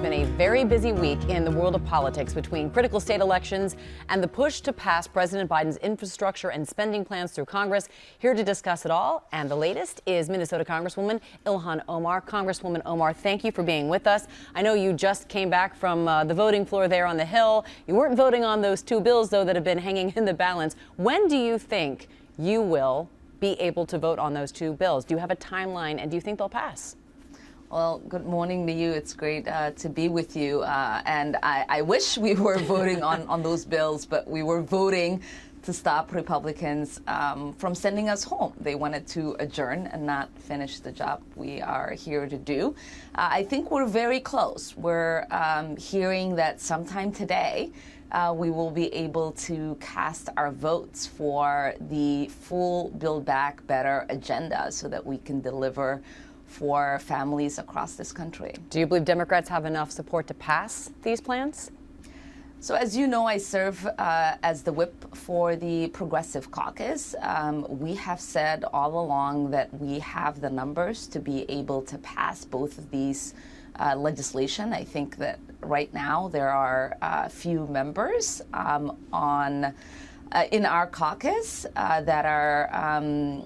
been a very busy week in the world of politics between critical state elections and the push to pass President Biden's infrastructure and spending plans through Congress. Here to discuss it all and the latest is Minnesota Congresswoman Ilhan Omar. Congresswoman Omar, thank you for being with us. I know you just came back from the voting floor there on the Hill. You weren't voting on those two bills, though, that have been hanging in the balance. When do you think you will be able to vote on those two bills? Do you have a timeline, and do you think they'll pass? Well, good morning to you. It's great to be with you. And I wish we were voting on those bills, but we were voting to stop Republicans from sending us home. They wanted to adjourn and not finish the job we are here to do. I think we're very close. We're hearing that sometime today we will be able to cast our votes for the full Build Back Better agenda so that we can deliver for families across this country. Do you believe Democrats have enough support to pass these plans? So as you know, I serve as the whip for the Progressive Caucus. We have said all along that we have the numbers to be able to pass both of these legislation. I think that right now there are a few members in our caucus that are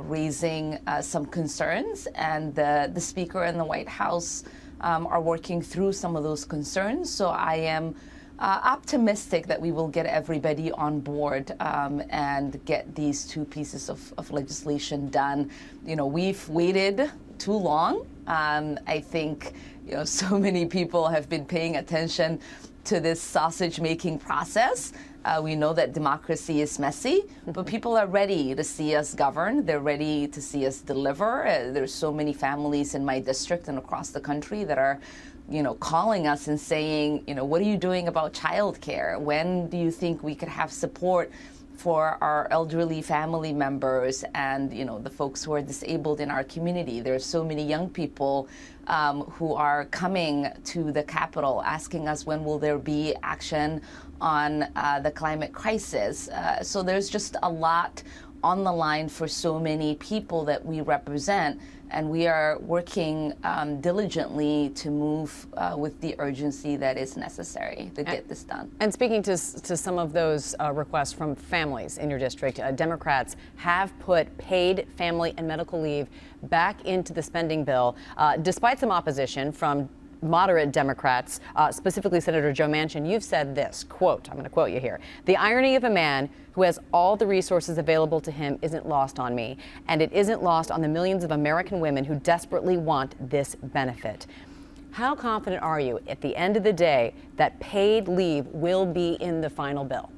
raising some concerns, and the Speaker and the White House are working through some of those concerns. So I am optimistic that we will get everybody on board and get these two pieces of legislation done. We've waited too long. I think so many people have been paying attention to this sausage-making process. We know that democracy is messy, but people are ready to see us govern. They're ready to see us deliver. There's so many families in my district and across the country that are, calling us and saying, what are you doing about childcare? When do you think we could have support for our elderly family members and, the folks who are disabled in our community? There's so many young people who are coming to the Capitol asking us when will there be action on the climate crisis. So there's just a lot on the line for so many people that we represent, and we are working diligently to move with the urgency that is necessary to get this done. And speaking to some of those requests from families in your district, Democrats have put paid family and medical leave back into the spending bill, despite some opposition from moderate Democrats, specifically Senator Joe Manchin. You've said this, quote, I'm going to quote you here: "The irony of a man who has all the resources available to him isn't lost on me, and it isn't lost on the millions of American women who desperately want this benefit." How confident are you at the end of the day that paid leave will be in the final bill?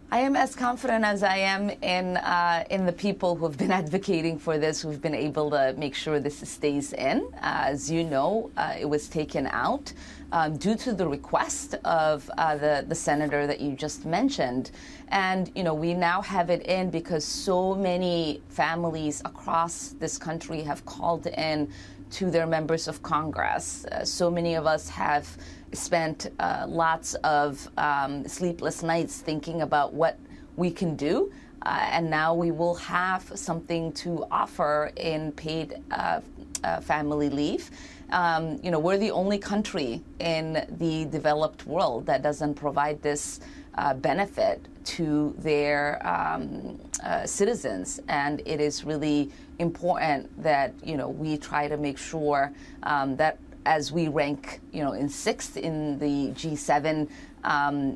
I am as confident as I am in the people who have been advocating for this, who've been able to make sure this stays in. As you know, it was taken out due to the request of the senator that you just mentioned. And, we now have it in because so many families across this country have called in to their members of Congress. So many of us have spent lots of sleepless nights thinking about what we can do, and now we will have something to offer in paid family leave. We're the only country in the developed world that doesn't provide this benefit to their citizens, and it is really important that we try to make sure that as we rank in sixth in the G7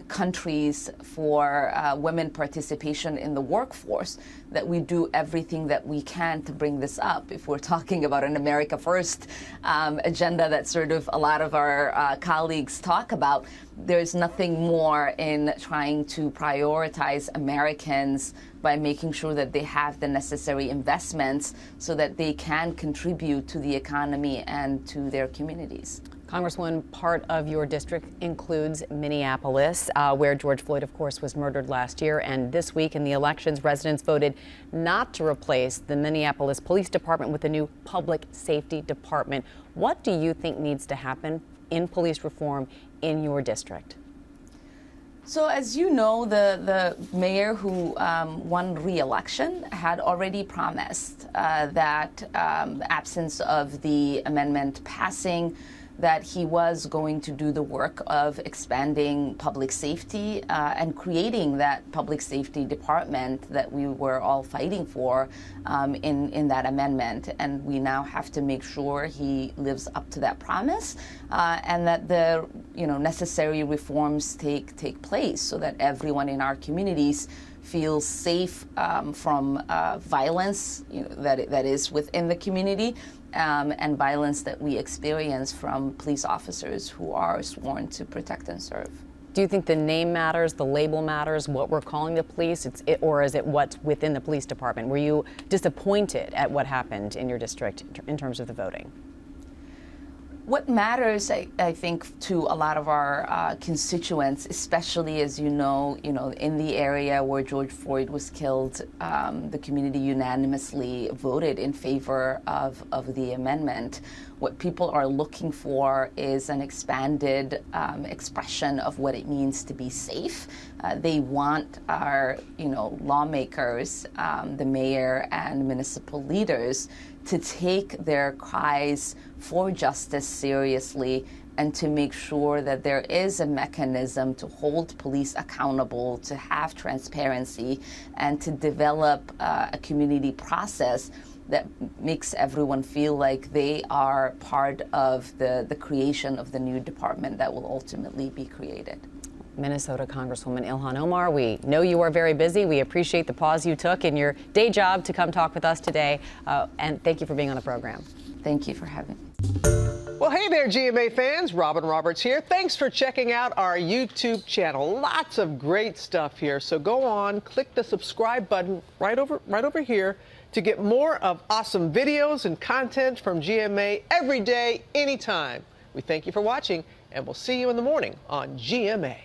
countries for women participation in the workforce, that we do everything that we can to bring this up. If we're talking about an America First agenda that sort of a lot of our colleagues talk about, there's nothing more in trying to prioritize Americans by making sure that they have the necessary investments so that they can contribute to the economy and to their communities. Congresswoman, part of your district includes Minneapolis, where George Floyd, of course, was murdered last year. And this week in the elections, residents voted not to replace the Minneapolis Police Department with a new public safety department. What do you think needs to happen in police reform in your district? So as you know, the mayor who won re-election had already promised that absence of the amendment passing, that he was going to do the work of expanding public safety and creating that public safety department that we were all fighting for in that amendment. And we now have to make sure he lives up to that promise and that the necessary reforms take place so that everyone in our communities feels safe from violence that is within the community and violence that we experience from police officers who are sworn to protect and serve. Do you think the name matters, the label matters, what we're calling the police, or is it what's within the police department? Were you disappointed at what happened in your district in terms of the voting? What matters, I think, to a lot of our constituents, especially as you know, in the area where George Floyd was killed, the community unanimously voted in favor of the amendment. What people are looking for is an expanded expression of what it means to be safe. They want our, lawmakers, the mayor and municipal leaders to take their cries for justice seriously and to make sure that there is a mechanism to hold police accountable, to have transparency, and to develop a community process that makes everyone feel like they are part of the creation of the new department that will ultimately be created. Minnesota Congresswoman Ilhan Omar, we know you are very busy. We appreciate the pause you took in your day job to come talk with us today. And thank you for being on the program. Thank you for having me. Well, hey there, GMA fans. Robin Roberts here. Thanks for checking out our YouTube channel. Lots of great stuff here. So go on, click the subscribe button right over here to get more of awesome videos and content from GMA every day, anytime. We thank you for watching, and we'll see you in the morning on GMA.